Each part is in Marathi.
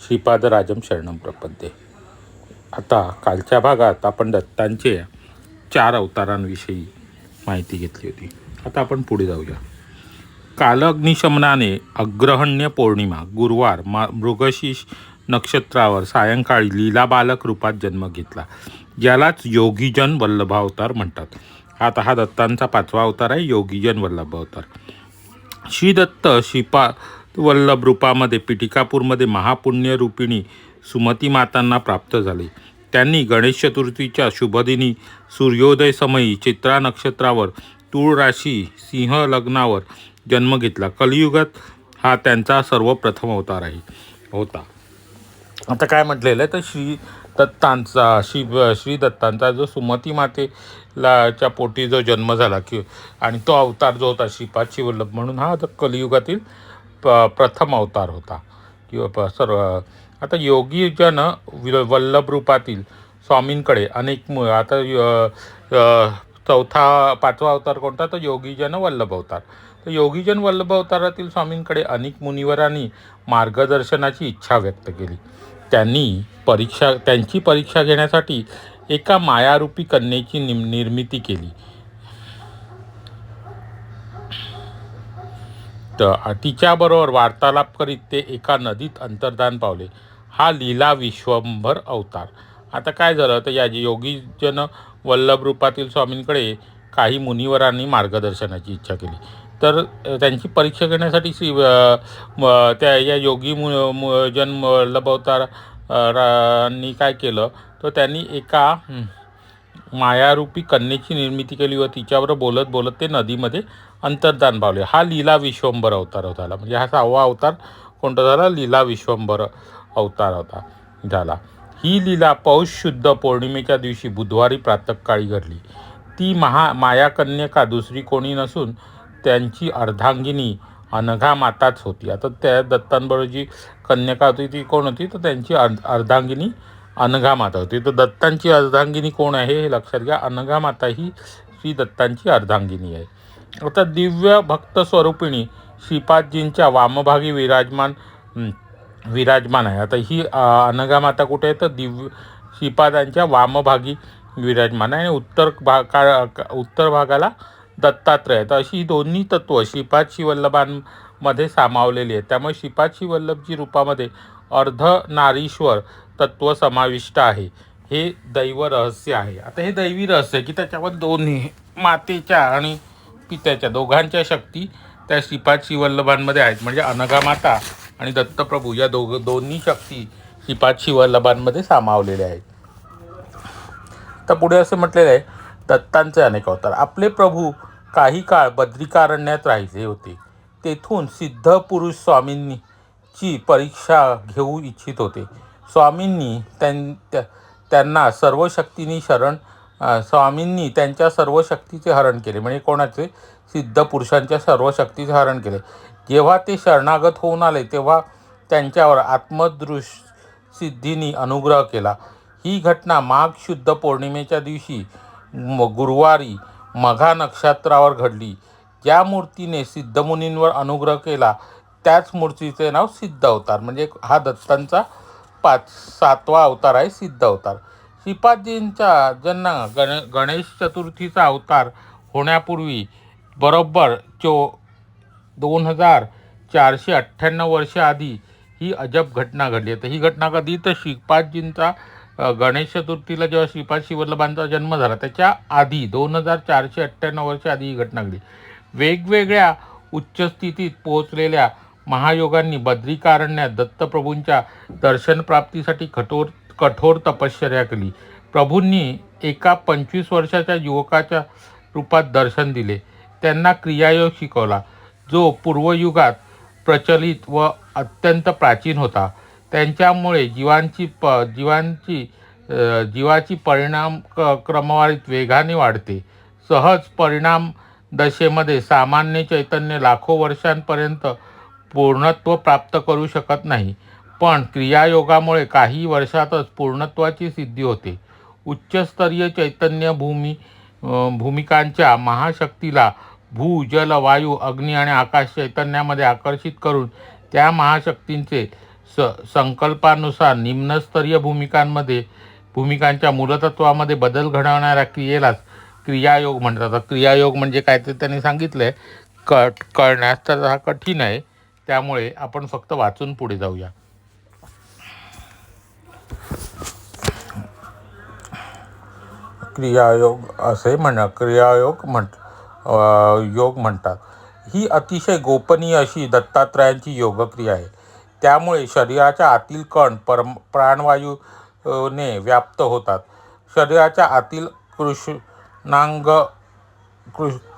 श्रीपादराजम शरणम प्रपद्ये. आता कालच्या भागात आपण दत्तांचे 4 अवतारांविषयी माहिती घेतली होती. आता आपण पुढे जाऊया. कालग्निशमनाने अग्रहण्य पौर्णिमा गुरुवार मृगशीर्ष नक्षत्रावर सायंकाळी लीला बालक रूपात जन्म घेतला. यालाच योगीजन वल्लभावतार म्हणतात. आता हा दत्तांचा 5वा अवतार आहे, योगीजन वल्लभ अवतार. श्री दत्त श्रीपाद वल्लभ रूपामध्ये पिटिकापूरमध्ये महापुण्य रूपिणी सुमती मातांना प्राप्त झाले. त्यांनी गणेश चतुर्थीच्या शुभदिनी सूर्योदय समयी चित्रा नक्षत्रावर तूळ राशी सिंह लग्नावर जन्म घेतला. कलियुगात हा त्यांचा सर्वप्रथम अवतार होता. आता काय म्हटलेलं आहे तर श्री दत्तांचा जो सुमती मातेला पोटी जो जन्म झाला आणि तो अवतार जो होता श्रीपाद शिवल्लभ म्हणून हा कलियुगातील प्रथम अवतार होता किंवा आता योगीजन वल्लभ रूपातील स्वामींकडे अनेक आता 5वा अवतार कोणता तर योगीजन वल्लभ अवतार. तर योगीजन वल्लभ अवतारातील स्वामींकडे अनेक मुनिवरांनी मार्गदर्शनाची इच्छा व्यक्त केली. त्यांची परीक्षा घेण्यासाठी एका मायारूपी कन्येची निर्मिती केली. तर तिच्याबरोबर वार्तालाप करीत ते एका नदीत अंतर्धान पावले. हा लीला विश्वंभर अवतार. आता काय झालं तर या योगीजन वल्लभ रूपातील स्वामींकडे काही मुनिवरांनी मार्गदर्शनाची इच्छा केली. तर त्यांची परीक्षा घेण्यासाठी त्या या जन वल्लभ अवतारांनी काय केलं तर त्यांनी एका मायारूपी कन्येची निर्मिती केली व तिच्यावर बोलत बोलत ते नदीमध्ये अंतर्धान पावले. हा लीला विश्वंभर अवतार झाला. म्हणजे हा 6वा अवतार कोणता झाला? लीला विश्वंभर अवतार झाला. ही लीला पौष शुद्ध पौर्णिमेच्या दिवशी बुधवारी प्रातःकाळी घडली. ती मायाकन्यका दुसरी कोणी नसून त्यांची अर्धांगिनी अनघा माताच होती. आता त्या दत्तांबरोबर जी कन्यका होती ती कोण होती तर त्यांची अर्धांगिनी अनघा माता होती. तर दत्तांची अर्धांगिनी कोण आहे हे लक्षात घ्या. अनघा माता ही श्री दत्तांची अर्धांगिनी आहे. आता दिव्य भक्त स्वरूपिणी श्रीपादजींच्या वामभागी विराजमान आहे. आता ही अनघा माता कुठे आहे तर श्रीपादांच्या वामभागी विराजमान आहे आणि उत्तर भागाला दत्तात्रय आहे. तर अशी ही दोन्ही तत्व श्रीपाद शिवल्लभांमध्ये सामावलेली आहेत. त्यामुळे श्रीपाद शिवल्लभजी रूपामध्ये अर्धनारीश्वर तत्व समाविष्ट आहे. हे दैव रहस्य आहे. आता हे दैवी रहस्य आहे की त्याच्यावर दोन्ही मातेच्या आणि पित्याच्या दोघांच्या शक्ती त्या श्रीपाद शिवल्लभांमध्ये आहेत. म्हणजे अनघा माता आणि दत्तप्रभू या दोन्ही शक्ती श्रीपाद शिवल्लभांमध्ये सामावलेल्या आहेत. तर पुढे असं म्हटलेलं आहे दत्तांचे अनेक अवतार. आपले प्रभू काही काळ बद्रिकारण्यात राहिले होते. तेथून सिद्ध पुरुष स्वामींची परीक्षा घेऊ इच्छित होते. स्वामींनी त्यांना सर्व शक्तींनी स्वामींनी त्यांच्या सर्व शक्तीचे हरण केले. म्हणजे कोणाचे? सिद्ध पुरुषांच्या सर्व शक्तीचे हरण केले. जेव्हा ते शरणागत होऊन आले तेव्हा त्यांच्यावर आत्मदृष्टिसिद्धींनी अनुग्रह केला. ही घटना माघ शुद्ध पौर्णिमेच्या दिवशी गुरुवारी मघा नक्षत्रावर घडली. ज्या मूर्तीने सिद्धमुनींवर अनुग्रह केला त्याच मूर्तीचे नाव सिद्ध अवतार. म्हणजे हा दत्तांचा 7वा अवतार आहे, सिद्ध अवतार. श्रीपादजींचा जन्म गणेश चतुर्थीचा अवतार होण्यापूर्वी बरोबर 2498 वर्ष आधी ही अजब घटना घडली. तर ही घटना कधी तर श्रीपादजींचा गणेश चतुर्थीला जेव्हा श्रीपाद शिवल्लभांचा जन्म झाला त्याच्या आधी 2498 वर्ष आधी ही घटना घडली. वेगवेगळ्या उच्चस्थितीत पोहोचलेल्या महायोगांनी बद्रिकारण्यात दत्तप्रभूंच्या दर्शनप्राप्तीसाठी कठोर तपश्चर्या केली. प्रभूंनी एका 25 वर्षाच्या युवकाच्या रूपात दर्शन दिले. त्यांना क्रियायोग शिकवला जो पूर्वयुगात प्रचलित व अत्यंत प्राचीन होता. त्यांच्यामुळे जीवाची परिणाम क्रमवारीत वेगाने वाढते. सहज परिणाम दशेमध्ये सामान्य चैतन्य लाखो वर्षांपर्यंत पूर्णत्व प्राप्त करू शकत नाही, पण क्रियायोगामुळे काही वर्षातच पूर्णत्वाची सिद्धी होते. उच्चस्तरीय चैतन्य भूमिकांच्या महाशक्तीला भू, जल, वायू, अग्नी आणि आकाश चैतन्यामध्ये आकर्षित करून त्या महाशक्तींचे संकल्पानुसार निम्नस्तरीय भूमिकांच्या मूलतत्वामध्ये बदल घडवणाऱ्या क्रियेलाच क्रियायोग म्हणतात. आता क्रियायोग म्हणजे काय ते त्यांनी सांगितलंय. कळण्यास तर हा कठीण आहे, त्यामुळे आपण फक्त वाचून पुढे जाऊया. क्रियायोग म्हणतात. ही अतिशय गोपनीय अशी दत्तात्रयांची योगक्रिया आहे. त्यामुळे शरीराच्या आतील कण प्राणवायूने व्याप्त होतात. शरीराच्या आतील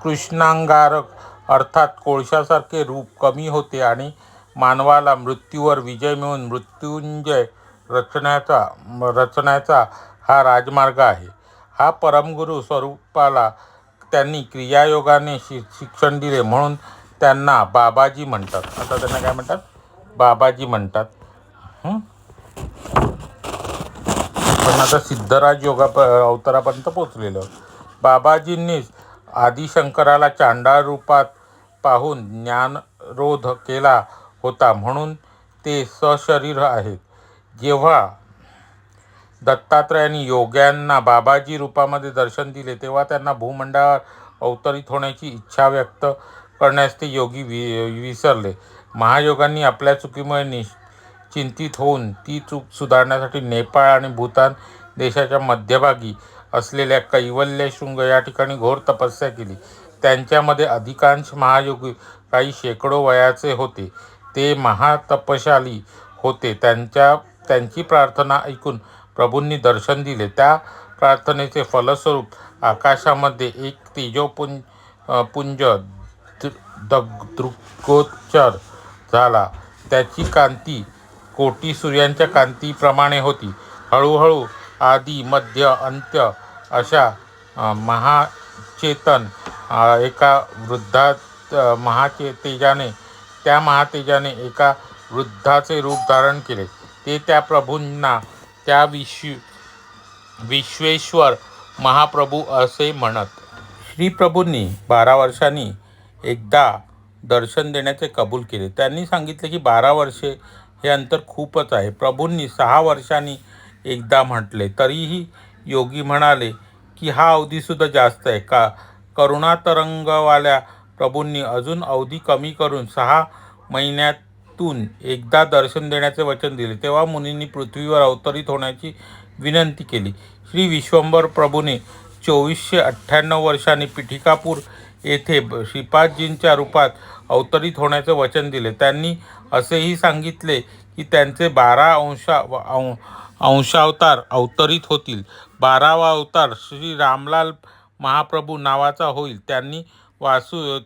कृष्णांगारक अर्थात कोळशासारखे रूप कमी होते आणि मानवाला मृत्यूवर विजय मिळवून मृत्युंजय रचण्याचा हा राजमार्ग आहे. हा परमगुरु स्वरूपाला त्यांनी क्रियायोगाने शिक्षण दिले, म्हणून त्यांना बाबाजी म्हणतात. आता त्यांना काय म्हणतात? बाबाजी म्हणतात. पण आता सिद्धराज अवतारापर्यंत पोचलेलं. बाबाजींनीच आदिशंकराला चांडाळ रूपात पाहून ज्ञानरोध केला होता, म्हणून ते सशरीर आहेत. जेव्हा दत्तात्रयांनी योग्यांना बाबाजी रूपामध्ये दर्शन दिले, तेव्हा त्यांना भूमंडळावर अवतरित होण्याची इच्छा व्यक्त करण्यास ते योगी विसरले. महायोगांनी आपल्या चुकीमुळे चिंतित होऊन ती चूक सुधारण्यासाठी नेपाळ आणि भूतान देशाच्या मध्यभागी असलेल्या कैवल्यशृंग या ठिकाणी घोर तपस्या केली. त्यांच्यामध्ये अधिकांश महायोगी काही शेकडो वयाचे होते. ते महातपशाली होते. त्यांची प्रार्थना ऐकून प्रभूंनी दर्शन दिले. त्या प्रार्थनेचे फलस्वरूप आकाशामध्ये एक तेजोपुंज दृग्गोचर झाला. त्याची कांती कोटी सूर्यांच्या कांतीप्रमाणे होती. हळूहळू आदी मध्य अंत्य अशा महाचेतन एका महातेजाने एका वृद्धाचे रूप धारण केले. ते त्या प्रभूंना त्या विश्वेश्वर महाप्रभू असे म्हणत. श्रीप्रभूंनी 12 वर्षांनी एकदा दर्शन देण्याचे कबूल केले. त्यांनी सांगितले की 12 वर्षे हे अंतर खूपच आहे. प्रभूंनी 6 वर्षांनी एकदा म्हटले, तरीही योगी म्हणाले की हा अवधीसुद्धा जास्त आहे. करुणातरंगवाल्या प्रभूंनी अजून अवधी कमी करून 6 महिन्यातून एकदा दर्शन देण्याचे वचन दिले. तेव्हा मुनींनी पृथ्वीवर अवतरित होण्याची विनंती केली. श्री विश्वंभर प्रभूने 2498 वर्षांनी पिठिकापूर येथे श्रीपादजींच्या रूपात अवतरित होण्याचे वचन दिले. त्यांनी असेही सांगितले की त्यांचे 12 अंशावतार अवतरित होतील. 12वा अवतार श्री रामलाल महाप्रभू नावाचा होईल.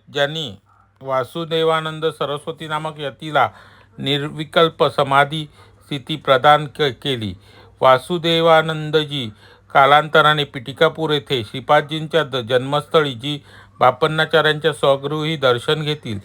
ज्यांनी वासुदेवानंद सरस्वती नामक यतीला निर्विकल्प समाधी स्थिती प्रदान केली. वासुदेवानंदजी कालांतराने पिठिकापूर येथे श्रीपादजींच्या जन्मस्थळी जी बापन्नाचार्यांच्या स्वगृही दर्शन घेतील,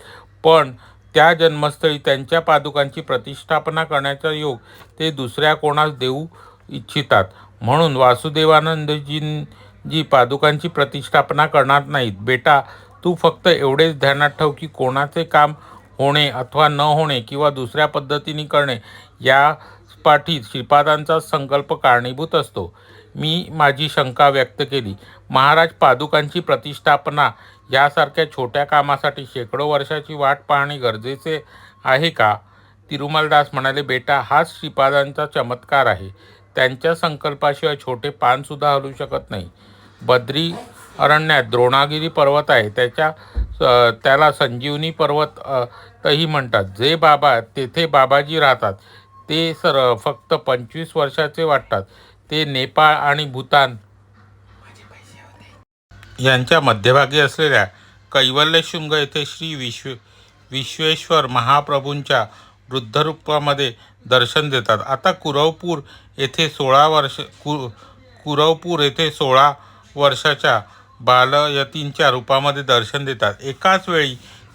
पण त्या जन्मस्थळी त्यांच्या पादुकांची प्रतिष्ठापना करण्याचा योग ते दुसऱ्या कोणास देऊ इच्छितात. म्हणून वासुदेवानंदजी पादुकांची प्रतिष्ठापना करणार नाहीत. बेटा, तू फक्त एवढेच ध्यानात ठेव की कोणाचे काम होणे अथवा न होणे किंवा दुसऱ्या पद्धतीने करणे या पाठी श्रीपादांचा संकल्प कारणीभूत असतो. मी माझी शंका व्यक्त केली. महाराज, पादुकांची प्रतिष्ठापना यासारख्या छोट्या कामासाठी शेकडो वर्षाची वाट पाहणे गरजेचे आहे का? तिरुमलदास म्हणाले, बेटा, हाच श्रीपादांचा चमत्कार आहे. त्यांच्या संकल्पाशिवाय छोटे पानसुद्धा हलू शकत नाही. बद्री अरण्यात द्रोणागिरी पर्वत आहे. त्याला संजीवनी पर्वतही म्हणतात. जे बाबा तेथे बाबाजी राहतात ते फक्त 25 वर्षाचे वाटतात. ते नेपाळ आणि भूतान यांच्या मध्यभागी असलेल्या कैवल्यशृंग येथे श्री विश्वेश्वर महाप्रभूंच्या वृद्धरूपामध्ये दर्शन देतात. आता कुरवपूर येथे 16 वर्षाच्या बालयतींच्या रूपामध्ये दर्शन देतात. एकाच वेळी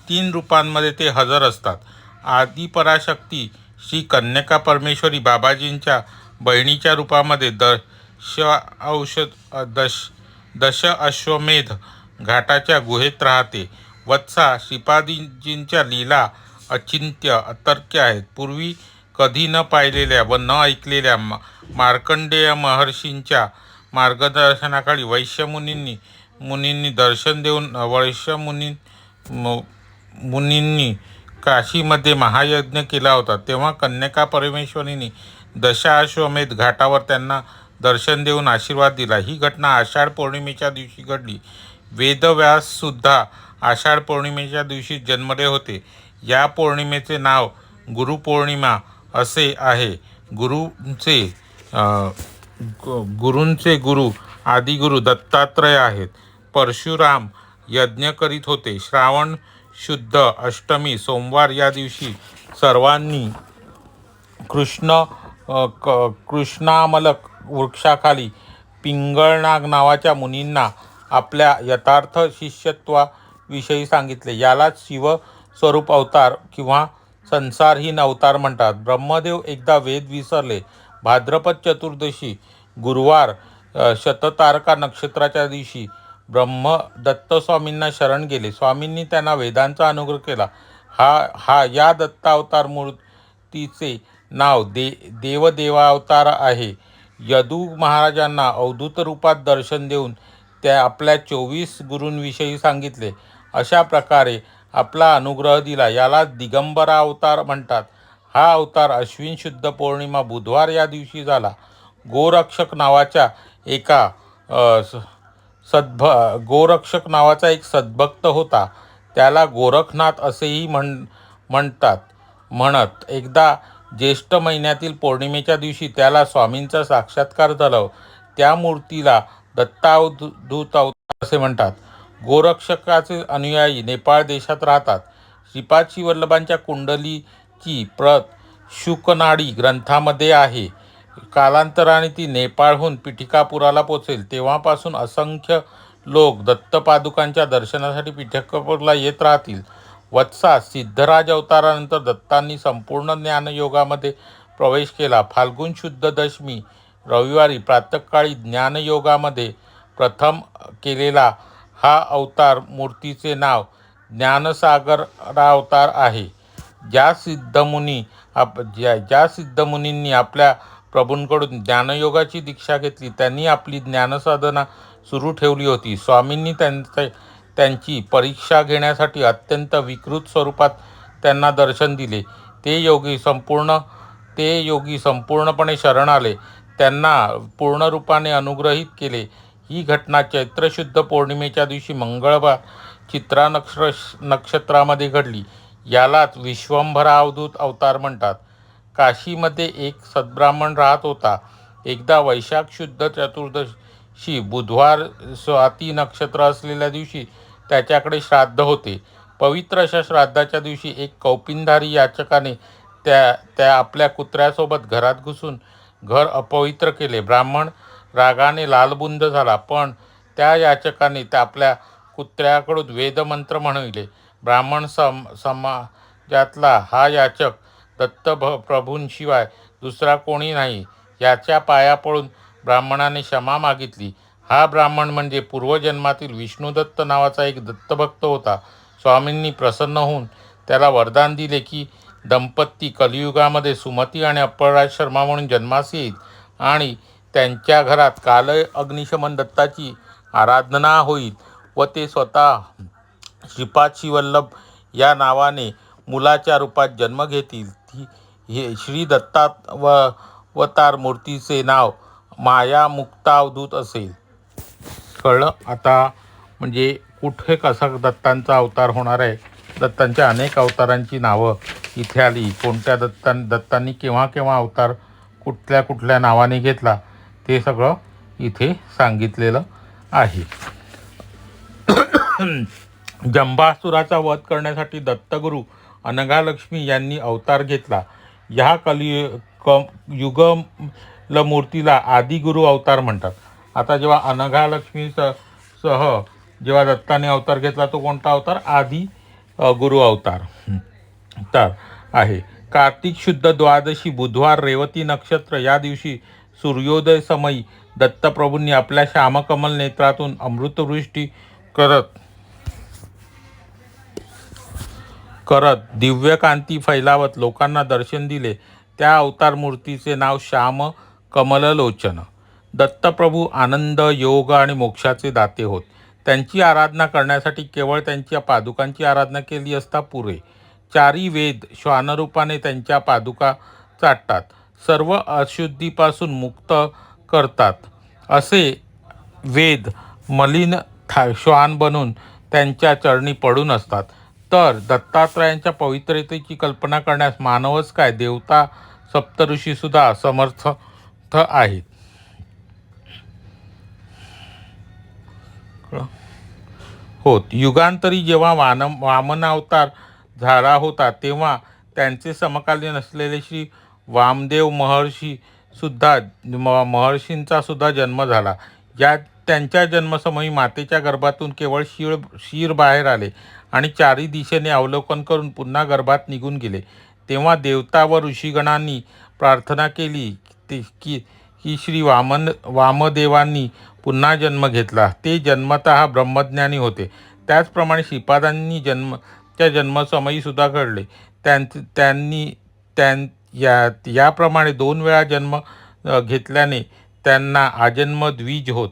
3 रूपांमध्ये ते हजर असतात. आदिपराशक्ती श्री कन्यका परमेश्वरी बाबाजींच्या बहिणीच्या रूपामध्ये दशअश्वमेध घाटाच्या गुहेत राहते. वत्सा, श्रीपादजींच्या लीला अचिंत्य अतर्क्य आहेत. पूर्वी कधी न पाहिलेल्या व न ऐकलेल्या मार्कंडेय महर्षींच्या मार्गदर्शनाखाली मुनींनी दर्शन देऊन मुनींनी काशीमध्ये महायज्ञ केला होता. तेव्हा कन्यका परमेश्वरींनी दशाश्वमेध घाटावर त्यांना दर्शन देऊन आशीर्वाद दिला. ही घटना आषाढ पौर्णिमेच्या दिवशी घडली. वेदव्याससुद्धा आषाढ पौर्णिमेच्या दिवशी जन्मले होते. या पौर्णिमेचे नाव गुरुपौर्णिमा असे आहे. गुरूंचे गुरु आदिगुरु दत्तात्रय आहेत. परशुराम यज्ञ करीत होते. श्रावण शुद्ध अष्टमी सोमवार या दिवशी सर्वांनी कृष्णामलक वृक्षाखाली पिंगळनाग नावाच्या मुनींना आपल्या यथार्थ शिष्यत्वाविषयी सांगितले. यालाच शिवस्वरूप अवतार किंवा संसारहीन अवतार म्हणतात. ब्रह्मदेव एकदा वेद विसरले. भाद्रपद चतुर्दशी गुरुवार शततारका नक्षत्राच्या दिवशी ब्रह्म दत्तस्वामींना शरण गेले. स्वामींनी त्यांना वेदांचा अनुग्रह केला. या दत्तावतार मूर्तीचे नाव देवदेवावतार आहे. यदू महाराजांना अवधूत रूपात दर्शन देऊन त्या आपल्या 24 गुरूंविषयी सांगितले. अशा प्रकारे आपला अनुग्रह दिला. याला दिगंबरा अवतार म्हणतात. हा अवतार अश्विन शुद्ध पौर्णिमा बुधवार या दिवशी झाला. गोरक्षक नावाचा एक सद्भक्त होता. त्याला गोरखनाथ असेही म्हणत. एकदा ज्येष्ठ महिन्यातील पौर्णिमेच्या दिवशी त्याला स्वामींचा साक्षात्कार झाला. त्या मूर्तीला दत्तावधूत अवतार असे म्हणतात. गोरक्षकाचे अनुयायी नेपाळ देशात राहतात. श्रीपाद श्रीवल्लभांच्या कुंडलीची प्रत शुकनाडी ग्रंथामध्ये आहे. कालांतराने ती नेपाळहून पिठिकापुराला पोचेल. तेव्हापासून असंख्य लोक दत्तपादुकांच्या दर्शनासाठी पिठिकापूरला येत राहतील. वत्सा सिद्धराज अवतारानंतर दत्तांनी संपूर्ण ज्ञानयोगामध्ये प्रवेश केला. फाल्गुन शुद्ध दशमी रविवारी प्रातःकाळी ज्ञानयोगामध्ये प्रथम केलेला हा अवतार मूर्तीचे नाव ज्ञानसागरावतार आहे. ज्या सिद्धमुनींनी आपल्या प्रभूंकडून ज्ञानयोगाची दीक्षा घेतली त्यांनी आपली ज्ञानसाधना सुरू ठेवली होती. स्वामींनी त्यांची परीक्षा घेण्यासाठी अत्यंत विकृत स्वरूपात त्यांना दर्शन दिले. ते योगी संपूर्णपणे शरण आले. त्यांना पूर्णरूपाने अनुग्रहित केले. ही घटना चैत्रशुद्ध पौर्णिमेच्या दिवशी मंगळवार चित्रा नक्षत्रामध्ये घडली. यालाच विश्वंभरा अवधूत अवतार म्हणतात. काशीमध्ये एक सद्ब्राह्मण राहत होता. एकदा वैशाख शुद्ध चतुर्दशी बुधवार स्वाती नक्षत्र असलेल्या दिवशी त्याच्याकडे श्राद्ध होते. पवित्र अशा श्राद्धाच्या दिवशी एक कौपिनधारी याचकाने त्या आपल्या कुत्र्यासोबत घरात घुसून घर अपवित्र केले. ब्राह्मण रागाने लालबुंद झाला. पण त्या याचकाने आपल्या कुत्र्याकडून वेदमंत्र म्हणविले. ब्राह्मण समाजातला हा याचक दत्तप्रभूंशिवाय दुसरा कोणी नाही. याच्या पाया पडून ब्राह्मणाने क्षमा मागितली. हा ब्राह्मण म्हणजे पूर्वजन्मातील विष्णुदत्त नावाचा एक दत्तभक्त होता. स्वामींनी प्रसन्न होऊन त्याला वरदान दिले की दंपती कलियुगामध्ये सुमती आणि अपराज शर्मा म्हणून जन्मास येईल आणि त्यांच्या घरात काल अग्निशमन दत्ताची आराधना होईल व ते स्वतः श्रीपाद श्रीवल्लभ या नावाने मुलाच्या रूपात जन्म घेतील. हे श्री दत्तावतार मूर्तीचे नाव माया मुक्तावधूत असेल. कळलं आता म्हणजे कुठे कसा दत्तांचा अवतार होणार आहे. दत्तांच्या अनेक अवतारांची नावं इथे आली. कोणत्या दत्तांनी केव्हा अवतार कुठल्या नावाने घेतला ते सगळं इथे सांगितलेलं आहे. जंबासुराचा वध करण्यासाठी दत्तगुरू अनघालक्ष्मी यांनी अवतार घेतला. ह्या युगलमूर्तीला आदिगुरु अवतार म्हणतात. आता जेव्हा अनघालक्ष्मीसह जेव्हा दत्ताने अवतार घेतला तो कोणता अवतार? आदि गुरु अवतार आहे. कार्तिक शुद्ध द्वादशी बुधवार रेवती नक्षत्र या दिवशी सूर्योदय समयी दत्तप्रभूंनी आपल्या श्यामकमल नेत्रातून अमृतवृष्टी करत दिव्य कांती फैलावत लोकांना दर्शन दिले. त्या अवतार मूर्तीचे नाव श्याम कमललोचन. दत्तप्रभू आनंद, योग आणि मोक्षाचे दाते होत. त्यांची आराधना करण्यासाठी केवळ त्यांच्या पादुकांची आराधना केली असता पुरे. चारी वेद श्वानरूपाने त्यांच्या पादुका चाटतात, सर्व अशुद्धीपासून मुक्त करतात. असे वेद मलिन श्वान बनून त्यांच्या चरणी पडून असतात. तर दत्तात्रयांच्या पवित्रतेची कल्पना करण्यास मानवच काय, देवता सप्तऋषीसुद्धा समर्थ आहेत. युगांतरी जेव्हा वामनावतार झाला होता तेव्हा त्यांचे समकालीन असलेले श्री वामदेव महर्षींचा सुद्धा जन्म झाला. त्यांच्या जन्मसमयी मातेच्या गर्भातून केवळ शीर बाहेर आले आणि चारी दिशेने अवलोकन करून पुन्हा गर्भात निघून गेले. तेव्हा देवता व ऋषीगणांनी प्रार्थना केली की श्री वामदेवांनी पुन्हा जन्म घेतला. ते जन्मतः ब्रह्मज्ञानी होते. त्याचप्रमाणे श्रीपादांनी जन्मसमयी सुद्धा घडले. याप्रमाणे 2 वेळा जन्म घेतल्याने त्यांना आजन्म द्विज होत.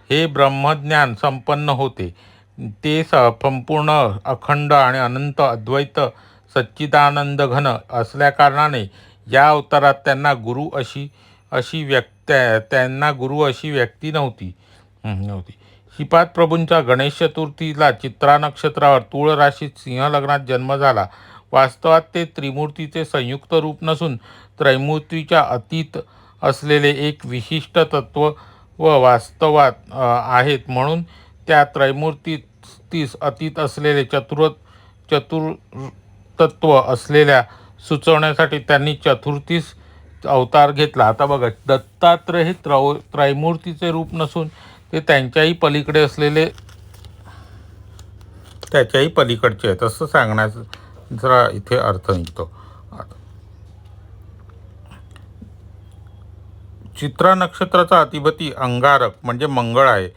हे ब्रह्मज्ञान संपन्न होते. ते संपूर्ण अखंड आणि अनंत अद्वैत सच्चिदानंद घन असल्याकारणाने या अवतारात त्यांना गुरु अशी व्यक्ती नव्हती. श्रीपाद प्रभूंचा गणेश चतुर्थीला चित्रा नक्षत्रावर तूळ राशीत सिंह लग्नात जन्म झाला. वास्तवात ते त्रिमूर्तीचे संयुक्त रूप नसून त्रैमूर्तीच्या अतीत असलेले एक विशिष्ट तत्व व वास्तवात आहेत. म्हणून त्या त्रैमूर्तीस अतीत असलेले चतुर्तत्व असलेल्या सुचवण्यासाठी त्यांनी चतुर्थीस अवतार घेतला. आता बघा, दत्तात्रय हे त्रैमूर्तीचे रूप नसून ते त्याच्याही पलीकडचे आहेत असं सांगण्याचा जरा इथे अर्थ निघतो. चित्रा नक्षत्राचा अधिपती अंगारक म्हणजे मंगळ आहे.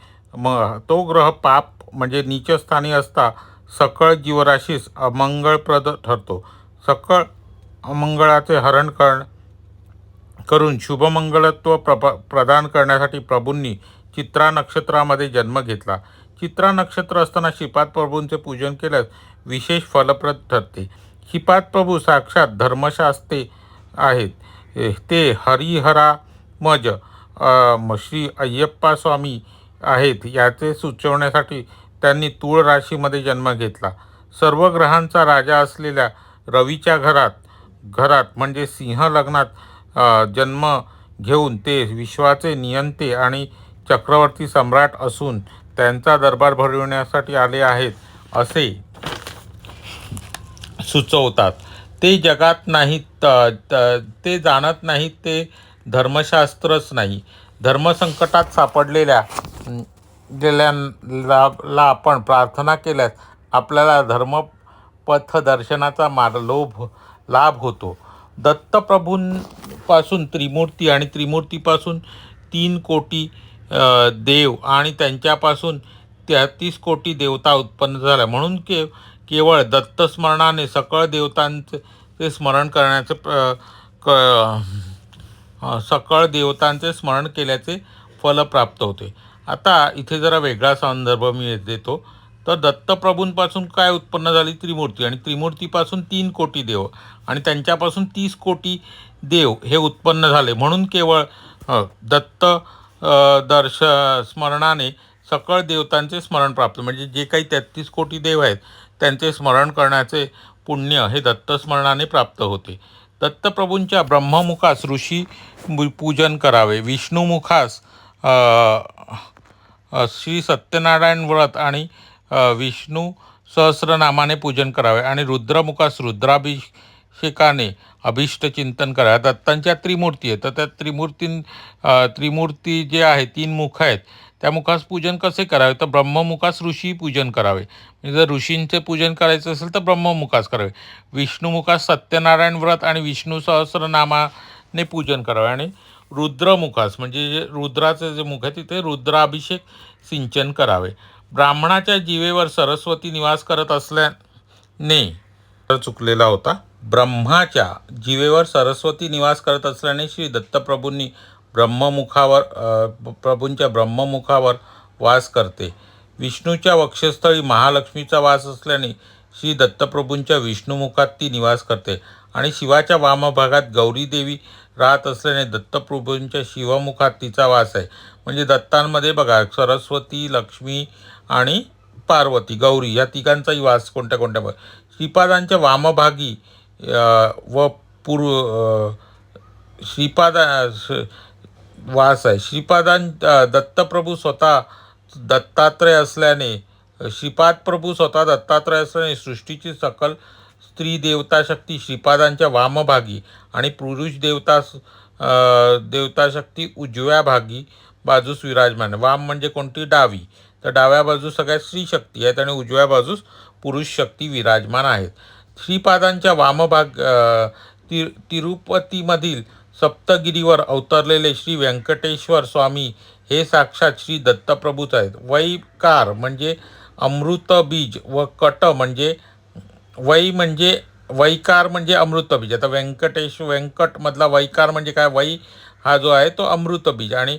तो ग्रह पाप म्हणजे नीचस्थानी असता सकळ जीवराशीस अमंगळप्रद ठरतो. सकळ अमंगळाचे हरण करून शुभमंगलत्व प्रदान करण्यासाठी प्रभूंनी चित्रा नक्षत्रामध्ये जन्म घेतला. चित्रा नक्षत्र असताना श्रीपाद प्रभूंचे पूजन केल्यास विशेष फलप्रद ठरते. श्रीपाद प्रभू साक्षात धर्मशास्त्रे आहेत. ते हरिहरामज श्री अय्यप्पा स्वामी आहेत. याचे सुचवण्यासाठी त्यांनी तूळ राशीमध्ये जन्म घेतला. सर्व ग्रहांचा राजा असलेल्या रवीच्या घरात म्हणजे सिंह लग्नात जन्म घेऊन ते विश्वाचे नियंते आणि चक्रवर्ती सम्राट असून त्यांचा दरबार भरविण्यासाठी आले आहेत असे सुचवतात. ते जगात नाहीत, ते जाणत नाहीत, ते धर्मशास्त्रच नाही. धर्मसंकटात सापडलेल्या आपण प्रार्थना केल्यास आपल्याला धर्मपथ दर्शनाचा लाभ होतो. दत्तप्रभूंपासून त्रिमूर्ती आणि त्रिमूर्तीपासून 3 कोटी देव आणि त्यांच्यापासून 33 कोटी देवता उत्पन्न झाल्या. म्हणून केवळ दत्तस्मरणाने सकळ देवतांचे स्मरण केल्याचे फल प्राप्त होते. आता इथे जरा वेगळा संदर्भ मी देतो. तर दत्तप्रभूंपासून काय उत्पन्न झाली? त्रिमूर्ती. आणि त्रिमूर्तीपासून 3 कोटी देव आणि त्यांच्यापासून 30 कोटी देव हे उत्पन्न झाले. म्हणून केवळ दत्त स्मरणाने सकळ देवतांचे स्मरण प्राप्त, म्हणजे जे काही 33 कोटी देव आहेत त्यांचे स्मरण करण्याचे पुण्य हे दत्तस्मरणाने प्राप्त होते. दत्तप्रभूंच्या ब्रह्ममुखास ऋषी पूजन करावे. विष्णुमुखास श्री सत्यनारायण व्रत आणि विष्णू सहस्रनामाने पूजन करावे आणि रुद्रमुखास रुद्राभिषेकाने अभिष्ट चिंतन करावे. दत्तांच्या त्रिमूर्ती आहेत, तर त्या त्रिमूर्ती जे आहे 3 मुख आहेत, त्या मुखास पूजन कसे करावे? तर ब्रह्ममुखास ऋषी पूजन करावे. म्हणजे जर ऋषींचे पूजन करायचं असेल तर ब्रह्ममुखास करावे. विष्णुमुखास सत्यनारायण व्रत आणि विष्णू सहस्रनामाने पूजन करावे आणि रुद्रमुखास म्हणजे जे रुद्राचे जे मुख आहे तिथे रुद्राभिषेक सिंचन करावे. ब्राह्मणाच्या जीवेवर सरस्वती निवास करत असल्याने चुकलेला होता. ब्रह्माच्या जिवेवर सरस्वती निवास करत असल्याने श्री दत्तप्रभूंनी प्रभूंच्या ब्रह्ममुखावर वास करते. विष्णूच्या वक्षस्थळी महालक्ष्मीचा वास असल्याने श्री दत्तप्रभूंच्या विष्णुमुखात ती निवास करते आणि शिवाच्या वामभागात गौरी देवी राहत असल्याने दत्तप्रभूंच्या शिवमुखात तिचा वास आहे. म्हणजे दत्तांमध्ये बघा सरस्वती, लक्ष्मी आणि पार्वती, गौरी या तिघांचाही वास कोणत्या कोणत्या श्रीपादांच्या वामभागी व श्रीपादा वास आहे. दत्तप्रभू स्वतः दत्तात्रय असल्याने श्रीपाद प्रभू स्वतः दत्तात्रय असल्याने सृष्टीची सकल स्त्री देवता शक्ती श्रीपादांच्या वामभागी आणि पुरुष देवता शक्ती उजव्या भागी बाजूस विराजमान. वाम म्हणजे कोणती? डावी. तर डाव्या बाजूस सगळ्यात स्त्री शक्ती आहेत आणि उजव्या बाजूस पुरुष शक्ती विराजमान आहेत. श्रीपादांच्या तिरुपतीमधील सप्तगिरीवर अवतरलेले श्री व्यंकटेश्वर स्वामी हे साक्षात श्री दत्तप्रभूच आहेत. वैकार म्हणजे अमृतबीज व कट म्हणजे वैकार म्हणजे अमृतबीज. आता व्यंकटमधला वैकार म्हणजे काय? वै हा जो आहे तो अमृतबीज आणि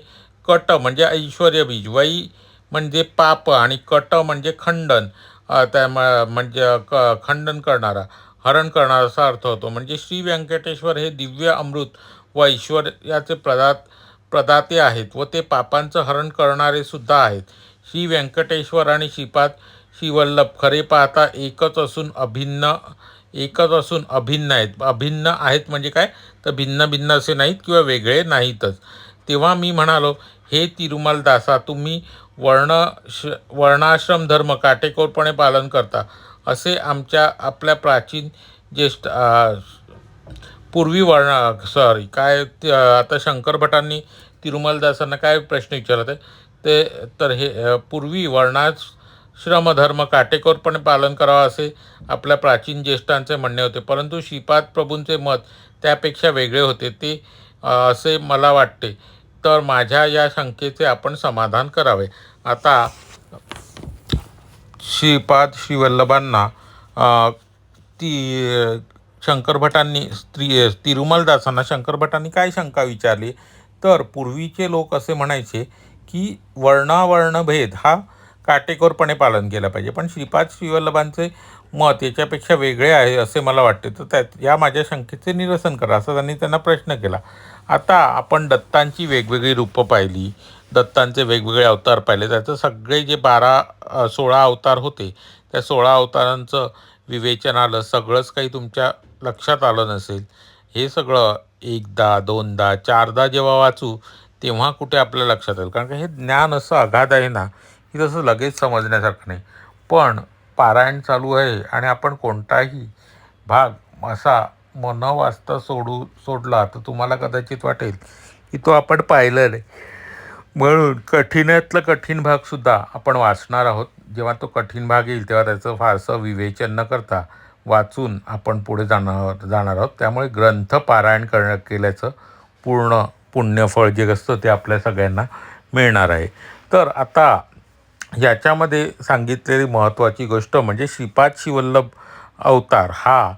कट म्हणजे ऐश्वर्यबीज. वै म्हणजे पाप आणि कट म्हणजे खंडन, म्हणजे खंडन करणारा, हरण करणारा असा अर्थ होतो. म्हणजे श्री व्यंकटेश्वर हे दिव्य अमृत व ऐश्वर्याचे प्रदाते आहेत व ते पापांचं हरण करणारे सुद्धा आहेत. श्री व्यंकटेश्वर आणि श्रीपाद श्रीवल्लभ खरे पाहता एकच असून अभिन्न आहेत. अभिन्न आहेत म्हणजे काय? तर भिन्न भिन्न असे नाहीत किंवा वेगळे नाहीतच. तेव्हा मी म्हणालो, हे तिरुमलदासा, तुम्ही वर्णाश्रम धर्म काटेकोरपणे पालन करता असे आपल्या प्राचीन ज्येष्ठ आता शंकर भटांनी तिरुमलदासांना काय प्रश्न विचारत आहे तर हे पूर्वी वर्णाश्रम धर्म काटेकोरपणे पालन करावा असे आपल्या प्राचीन ज्येष्ठांचे म्हणणे होते, परंतु श्रीपाद प्रभूंचे मत त्यापेक्षा वेगळे होते ते असे मला वाटते. तर माझ्या या शंकेचे आपण समाधान करावे. आता श्रीवल्लभांना शंकर भटांनी तिरुमलदासांना शंकर भटांनी काय शंका विचारली तर पूर्वीचे लोक असे म्हणायचे की वर्णावर्णभेद हा काटेकोरपणे पालन केला पाहिजे, पण श्रीवल्लभांचे मत याच्यापेक्षा वेगळे आहे असे मला वाटते. तर या माझ्या शंकेचे निरसन करा असा त्यांना प्रश्न केला. आता आपण दत्तांची वेगवेगळी रूपं पाहिली, दत्तांचे वेगवेगळे अवतार पाहिले. त्याचं सगळे जे 16 अवतार होते त्या 16 अवतारांचं विवेचन आलं. सगळंच काही तुमच्या लक्षात आलं नसेल. हे सगळं एकदा, दोनदा, चारदा जेव्हा वाचू तेव्हा कुठे आपल्या लक्षात येईल, कारण का हे ज्ञान असं अगाध आहे ना की तसं लगेच समजण्यासारखं नाही. पण पारायण चालू आहे आणि आपण कोणताही भाग असा न वाचता सोडला तर तुम्हाला कदाचित वाटेल की तो आपण पाहिलं नाही. म्हणून कठीणातलं कठीण भागसुद्धा आपण वाचणार आहोत. जेव्हा तो कठीण भाग येईल तेव्हा त्याचं फारसं विवेचन न करता वाचून आपण पुढे जाणार आहोत. त्यामुळे ग्रंथ पारायण केल्याचं पूर्ण पुण्यफळ जे असतं ते आपल्या सगळ्यांना मिळणार आहे. तर आता याच्यामध्ये सांगितलेली महत्त्वाची गोष्ट म्हणजे श्रीवल्लभ अवतार हा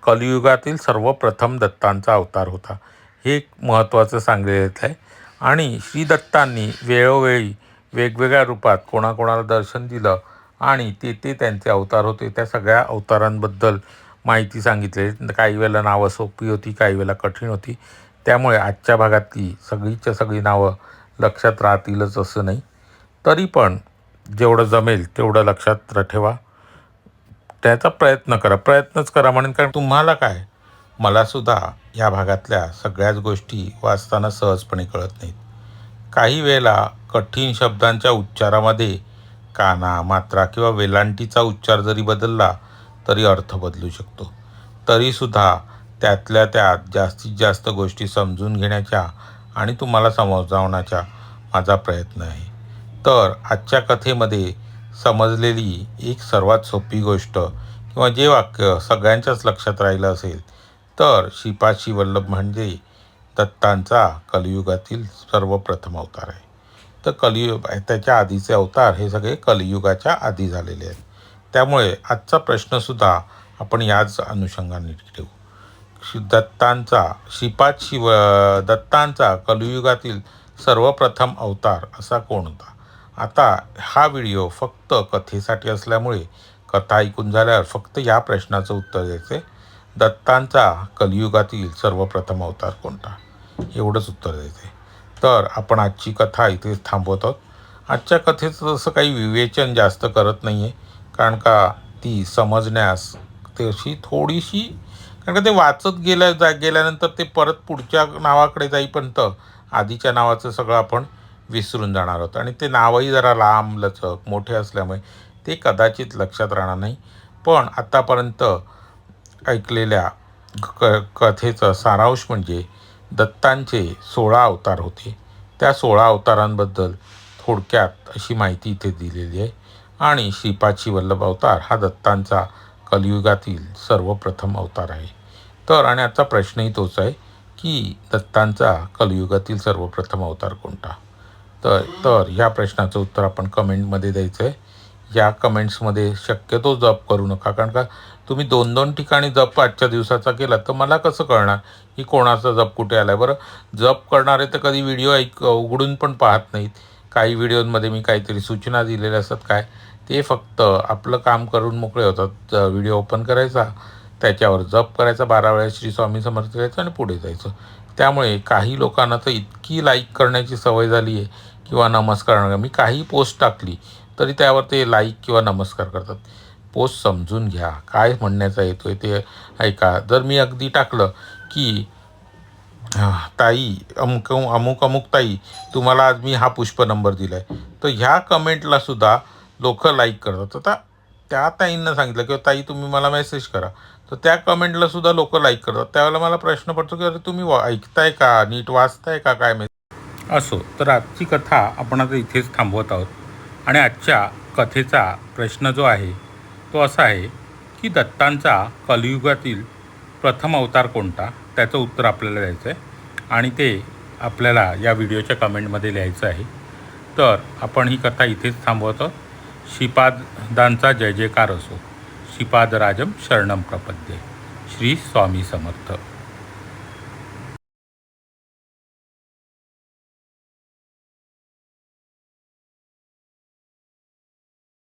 कलियुगातील सर्वप्रथम दत्तांचा अवतार होता. हे एक महत्त्वाचं सांगलेलं आहे. आणि श्री दत्तांनी वेळोवेळी वेगवेगळ्या रूपात कोणाकोणाला दर्शन दिलं आणि ते त्यांचे अवतार होते. त्या सगळ्या अवतारांबद्दल माहिती सांगितली. काही वेळेला नावं सोपी होती, काही वेळेला कठीण होती. त्यामुळे आजच्या भागातली सगळीच्या सगळी नावं लक्षात राहतीलच असं नाही. तरी पण जेवढं जमेल तेवढं लक्षात ठेवा. त्याचा प्रयत्नच करा म्हणून. कारण तुम्हाला काय, मलासुद्धा या भागातल्या सगळ्याच गोष्टी वाचताना सहजपणे कळत नाहीत. काही वेळेला कठीण शब्दांच्या उच्चारामध्ये काना, मात्रा किंवा वेलांटीचा उच्चार जरी बदलला तरी अर्थ बदलू शकतो. तरीसुद्धा त्यातल्या त्यात जास्तीत जास्त गोष्टी समजून घेण्याच्या आणि तुम्हाला समजावण्याचा माझा प्रयत्न आहे. तर आजच्या कथेमध्ये समजलेली एक सर्वात सोपी गोष्ट किंवा जे वाक्य सगळ्यांच्याच लक्षात राहिलं असेल तर श्रीवल्लभ म्हणजे दत्तांचा कलियुगातील सर्वप्रथम अवतार आहे. तर त्याच्या आधीचे अवतार हे सगळे कलियुगाच्या आधी झालेले आहेत. त्यामुळे आजचा प्रश्नसुद्धा आपण याच अनुषंगाने ठेवू. दत्तांचा कलियुगातील सर्वप्रथम अवतार असा कोण होता? आता हा व्हिडिओ फक्त कथेसाठी असल्यामुळे कथा ऐकून झाल्यावर फक्त या प्रश्नाचं उत्तर द्यायचं आहे. दत्तांचा कलियुगातील सर्वप्रथम अवतार कोणता? एवढंच उत्तर द्यायचं आहे. तर आपण आजची कथा इथेच थांबवत आहोत. आजच्या कथेचं तसं काही विवेचन जास्त करत नाही आहे, कारण का ती समजण्यास तशी थोडीशी, कारण का ते वाचत गेल्यानंतर ते परत पुढच्या नावाकडे जाईपर्यंत आधीच्या नावाचं सगळं आपण विसरून जाणार आहोत. आणि ते नावही जरा लांबलचक मोठे असल्यामुळे ते कदाचित लक्षात राहणार नाही. पण आत्तापर्यंत ऐकलेल्या कथेचा सारांश म्हणजे दत्तांचे 16 अवतार होते. त्या 16 अवतारांबद्दल थोडक्यात अशी माहिती इथे दिलेली आहे. आणि श्रीपादशी वल्लभ अवतार हा दत्तांचा कलियुगातील सर्वप्रथम अवतार आहे. तर आणि आजचा प्रश्नही तोच आहे की दत्तांचा कलियुगातील सर्वप्रथम अवतार कोणता? तर ह्या प्रश्नाचं उत्तर आपण कमेंटमध्ये द्यायचं आहे. या कमेंट्समध्ये शक्यतो जप करू नका, कारण का तुम्ही 2-2 ठिकाणी जप आजच्या दिवसाचा केला तर मला कसं कळणार की कोणाचा जप कुठे आला आहे? बरं, जप करणारे तर कधी व्हिडिओ उघडून पण पाहत नाहीत. काही व्हिडिओमध्ये मी काहीतरी सूचना दिलेल्या असतात, काय ते फक्त आपलं काम करून मोकळे होतात. व्हिडिओ ओपन करायचा, त्याच्यावर जप करायचा 12 वेळा श्री स्वामी समर्थ करायचं आणि पुढे जायचं. त्यामुळे काही लोकांना तर इतकी लाईक करण्याची सवय झाली आहे किंवा नमस्कार, मी काही पोस्ट टाकली तरी त्यावर ते लाईक किंवा नमस्कार करतात. पोस्ट समजून घ्या, काय म्हणण्याचा येतो आहे ते ऐका. जर मी अगदी टाकलं की ताई अमुक ताई, तुम्हाला आज मी हा पुष्प नंबर दिला आहे, तर ह्या कमेंटलासुद्धा लोक लाईक करतात. आता त्या ताईंना सांगितलं की ताई तुम्ही मला मेसेज करा, तर त्या कमेंटलासुद्धा लोक लाईक करतात. त्यावेळेला मला प्रश्न पडतो की अरे तुम्ही ऐकताय का, नीट वाचताय का, काय असो. तर आजची कथा आपण आता इथेच थांबवत आहोत. आणि आजच्या कथेचा प्रश्न जो आहे तो असा आहे की दत्तांचा कलियुगातील प्रथम अवतार कोणता? त्याचं उत्तर आपल्याला द्यायचं आहे आणि ते आपल्याला या व्हिडिओच्या कमेंटमध्ये लिहायचं आहे. तर आपण ही कथा इथेच थांबवतो. श्रीपादांचा जय जयकार असो. श्रीपादराजम शरणम प्रपद्ये. श्री स्वामी समर्थ.